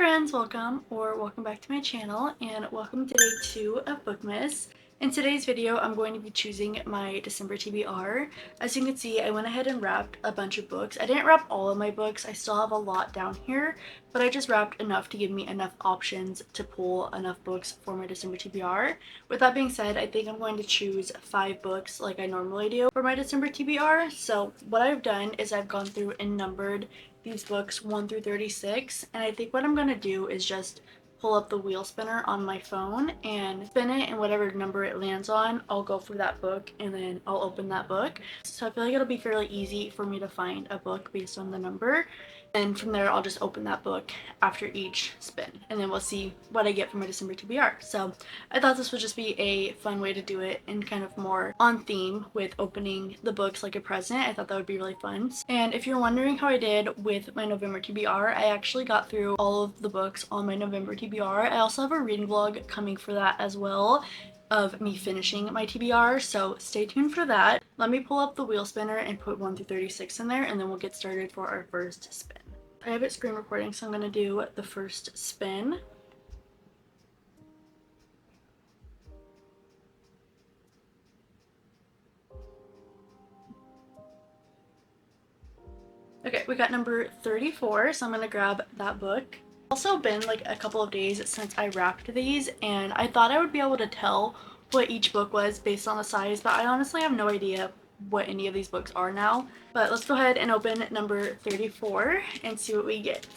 friends, welcome back to my channel, and welcome to day 2 of Bookmas. In today's video, I'm going to be choosing my December TBR. As you can see, I went ahead and wrapped a bunch of books. I didn't wrap all of my books, I still have a lot down here, but I just wrapped enough to give me enough options to pull enough books for my December TBR. With that being said, I think I'm going to choose 5 books like I normally do for my December TBR. So what I've done is I've gone through and numbered these books 1 through 36, and I think what I'm going to do is just pull up the wheel spinner on my phone and spin it, and whatever number it lands on, I'll go for that book and then I'll open that book. So I feel like it'll be fairly easy for me to find a book based on the number, and from there I'll just open that book after each spin, and then we'll see what I get for my December TBR. So I thought this would just be a fun way to do it and kind of more on theme with opening the books like a present. I thought that would be really fun. And if you're wondering how I did with my November TBR, I actually got through all of the books on my November TBR. I also have a reading vlog coming for that as well, of me finishing my TBR, so stay tuned for that. Let me pull up the wheel spinner and put 1 through 36 in there, and then we'll get started for our first spin. I have it screen recording, so I'm going to do the first spin. Okay, we got number 34, so I'm going to grab that book. Also been like a couple of days since I wrapped these, and I thought I would be able to tell what each book was based on the size, but I honestly have no idea what any of these books are now. But let's go ahead and open number 34 and see what we get.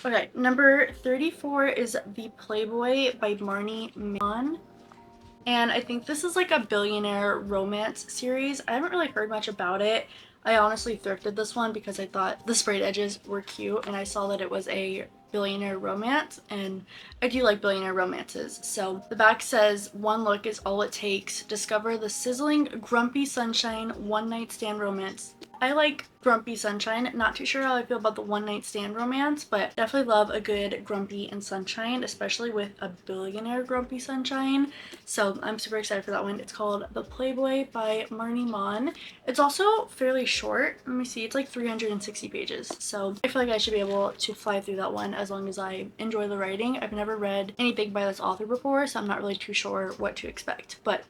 Okay, number 34 is The Playboy by Marnie Mann. And I think this is like a billionaire romance series. I haven't really heard much about it. I honestly thrifted this one because I thought the sprayed edges were cute, and I saw that it was a billionaire romance, and I do like billionaire romances. So the back says, "One look is all it takes. Discover the sizzling, grumpy sunshine one-night stand romance." I like grumpy sunshine. Not too sure how I feel about the one-night stand romance, but definitely love a good grumpy and sunshine, especially with a billionaire grumpy sunshine. So I'm super excited for that one. It's called The Playboy by Marnie Mann. It's also fairly short. Let me see, it's like 360 pages. So I feel like I should be able to fly through that one as long as I enjoy the writing. I've never read anything by this author before, so I'm not really too sure what to expect, but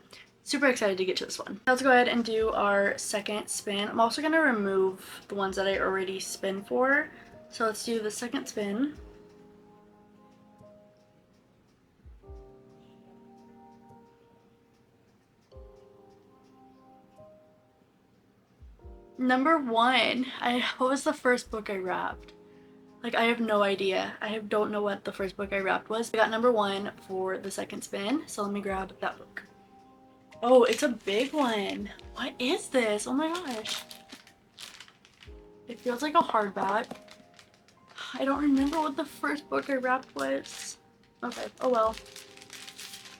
super excited to get to this one. Let's go ahead and do our second spin. I'm also going to remove the ones that I already spin for. So let's do the second spin. Number 1. What was the first book I wrapped? Like, I have no idea. Don't know what the first book I wrapped was. I got number 1 for the second spin, so let me grab that book. Oh, it's a big one. What is this? Oh my gosh. It feels like a hardback. I don't remember what the first book I wrapped was. Okay, oh well.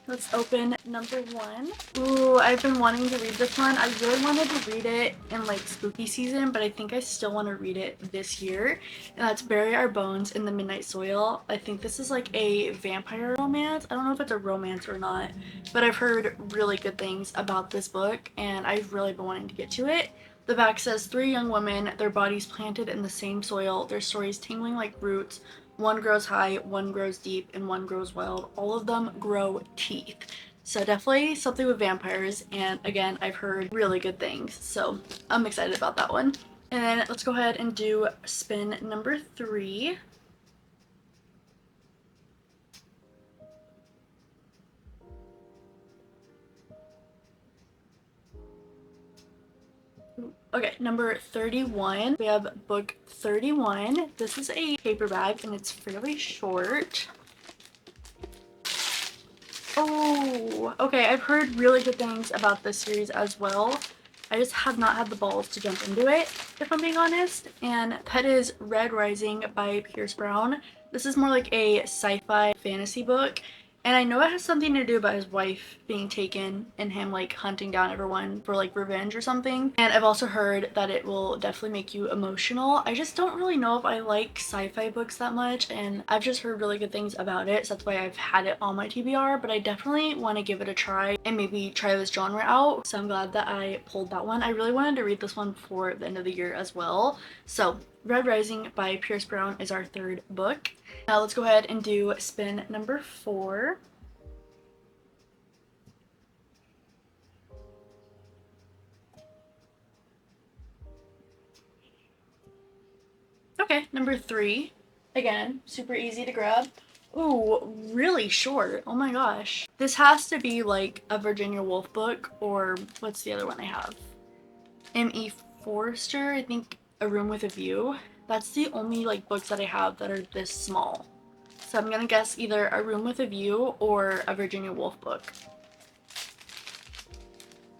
Let's open number 1. Ooh, I've been wanting to read this one. I really wanted to read it in like spooky season, but I think I still want to read it this year. And that's Bury Our Bones in the Midnight Soil. I think this is like a vampire romance. I don't know if it's a romance or not, but I've heard really good things about this book, and I've really been wanting to get to it. The back says, 3 young women, their bodies planted in the same soil, their stories tingling like roots. One grows high, one grows deep, and one grows wild. All of them grow teeth. So definitely something with vampires, and again, I've heard really good things, so I'm excited about that one. And then let's go ahead and do spin number 3. Okay, number 31. We have book 31. This is a paperback and it's fairly short. Oh, okay, I've heard really good things about this series as well. I just have not had the balls to jump into it, if I'm being honest. And that is Red Rising by Pierce Brown. This is more like a sci-fi fantasy book, And I know it has something to do about his wife being taken and him like hunting down everyone for like revenge or something. And I've also heard that it will definitely make you emotional. I just don't really know if I like sci-fi books that much, and I've just heard really good things about it, so that's why I've had it on my TBR, but I definitely want to give it a try and maybe try this genre out. So I'm glad that I pulled that one. I really wanted to read this one before the end of the year as well. So Red Rising by Pierce Brown is our third book. Now let's go ahead and do spin number 4. Okay, number 3. Again, super easy to grab. Ooh, really short. Oh my gosh. This has to be like a Virginia Woolf book, or what's the other one I have? M.E. Forster, I think A Room with a View. That's the only like books that I have that are this small. So I'm gonna guess either A Room with a View or a Virginia Woolf book.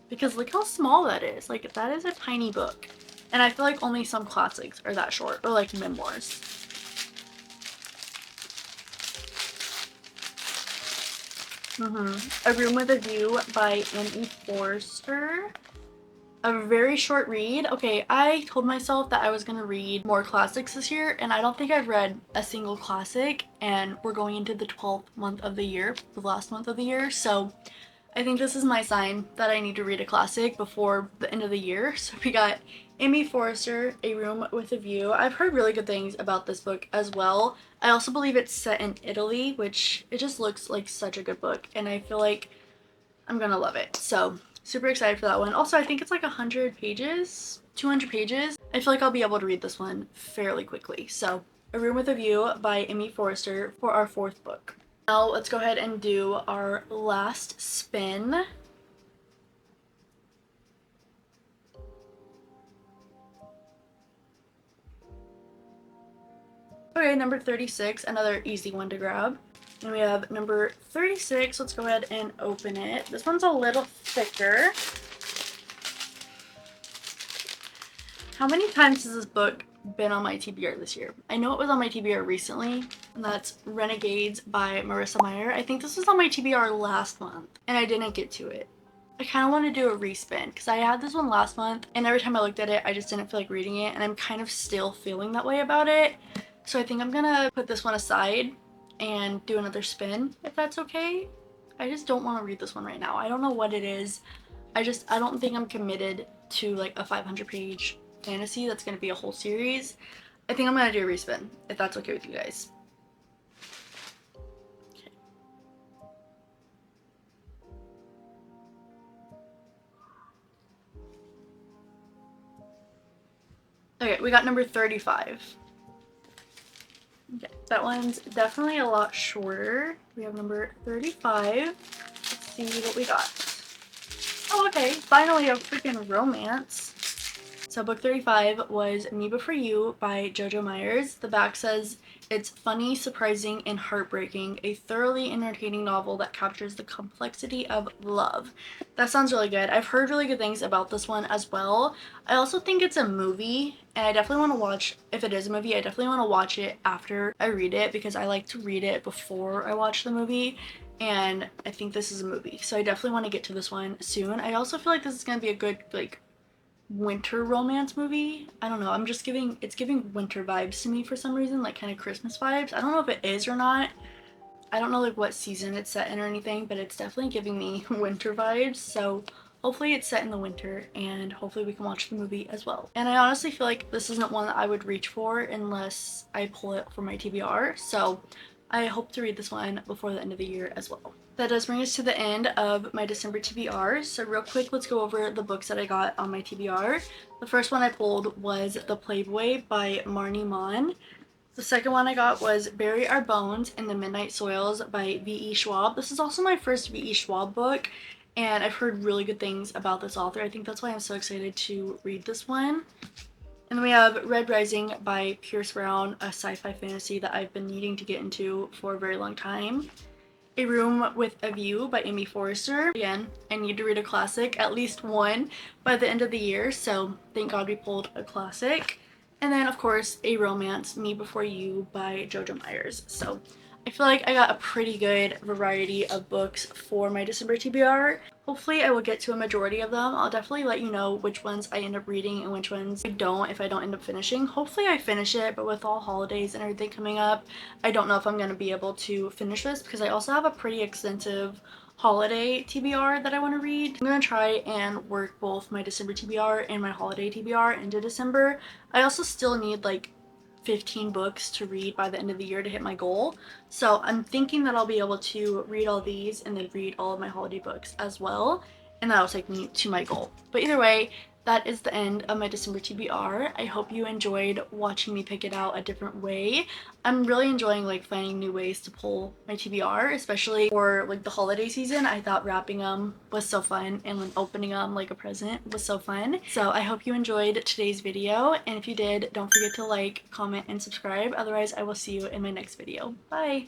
Because look how small that is. Like, that is a tiny book. And I feel like only some classics are that short, or like memoirs. A Room with a View by M.E. Forster. A very short read. Okay, I told myself that I was gonna read more classics this year, and I don't think I've read a single classic, and we're going into the 12th month of the year, the last month of the year, so I think this is my sign that I need to read a classic before the end of the year. So we got Amy Forrester, A Room with a View. I've heard really good things about this book as well. I also believe it's set in Italy, which it just looks like such a good book, and I feel like I'm gonna love it. So super excited for that one. Also, I think it's like 100 pages, 200 pages. I feel like I'll be able to read this one fairly quickly. So A Room with a View by Amy Forrester for our 4th book. Now let's go ahead and do our last spin. Okay, number 36, another easy one to grab. And we have number 36. Let's go ahead and open it. This one's a little thicker. How many times has this book been on my TBR this year? I know it was on my TBR recently, and that's Renegades by Marissa Meyer. I think this was on my TBR last month, and I didn't get to it. I kind of want to do a respin because I had this one last month, and every time I looked at it, I just didn't feel like reading it, and I'm kind of still feeling that way about it. So I think I'm gonna put this one aside and do another spin, if that's okay. I just don't want to read this one right now. I don't know what it is. I don't think I'm committed to like a 500 page fantasy that's gonna be a whole series. I think I'm gonna do a respin, if that's okay with you guys. Okay, we got number 35. Okay, that one's definitely a lot shorter. We have number 35. Let's see what we got. Oh, okay, finally a freaking romance. So book 35 was Me Before You by Jojo Myers. The back says, it's funny, surprising, and heartbreaking. A thoroughly entertaining novel that captures the complexity of love. That sounds really good. I've heard really good things about this one as well. I also think it's a movie, and I definitely want to watch, if it is a movie, I definitely want to watch it after I read it because I like to read it before I watch the movie. And I think this is a movie, so I definitely want to get to this one soon. I also feel like this is going to be a good, like, winter romance movie. I don't know, it's giving winter vibes to me for some reason, like kind of Christmas vibes. I don't know if it is or not. I don't know like what season it's set in or anything, but it's definitely giving me winter vibes. So hopefully it's set in the winter, and hopefully we can watch the movie as well. And I honestly feel like this isn't one that I would reach for unless I pull it for my TBR. So I hope to read this one before the end of the year as well. That does bring us to the end of my December TBR. So real quick, let's go over the books that I got on my TBR. The first one I pulled was The Playboy by Marnie Mon. The second one I got was Bury Our Bones in the Midnight Soils by V.E. Schwab. This is also my first V.E. Schwab book, and I've heard really good things about this author. I think that's why I'm so excited to read this one. And then we have Red Rising by Pierce Brown, a sci-fi fantasy that I've been needing to get into for a very long time. A Room with a View by Amy Forrester. Again, I need to read a classic, at least one, by the end of the year, so thank God we pulled a classic. And then, of course, a romance, Me Before You by Jojo Myers. So I feel like I got a pretty good variety of books for my December TBR. Hopefully I will get to a majority of them. I'll definitely let you know which ones I end up reading and which ones I don't if I don't end up finishing. Hopefully I finish it, but with all holidays and everything coming up, I don't know if I'm going to be able to finish this because I also have a pretty extensive holiday TBR that I want to read. I'm going to try and work both my December TBR and my holiday TBR into December. I also still need like 15 books to read by the end of the year to hit my goal. So I'm thinking that I'll be able to read all these and then read all of my holiday books as well. And that'll take me to my goal. But either way, that is the end of my December TBR. I hope you enjoyed watching me pick it out a different way. I'm really enjoying like finding new ways to pull my TBR, especially for like the holiday season. I thought wrapping them was so fun and like opening them like a present was so fun. So I hope you enjoyed today's video, and if you did, don't forget to like, comment, and subscribe. Otherwise, I will see you in my next video. Bye!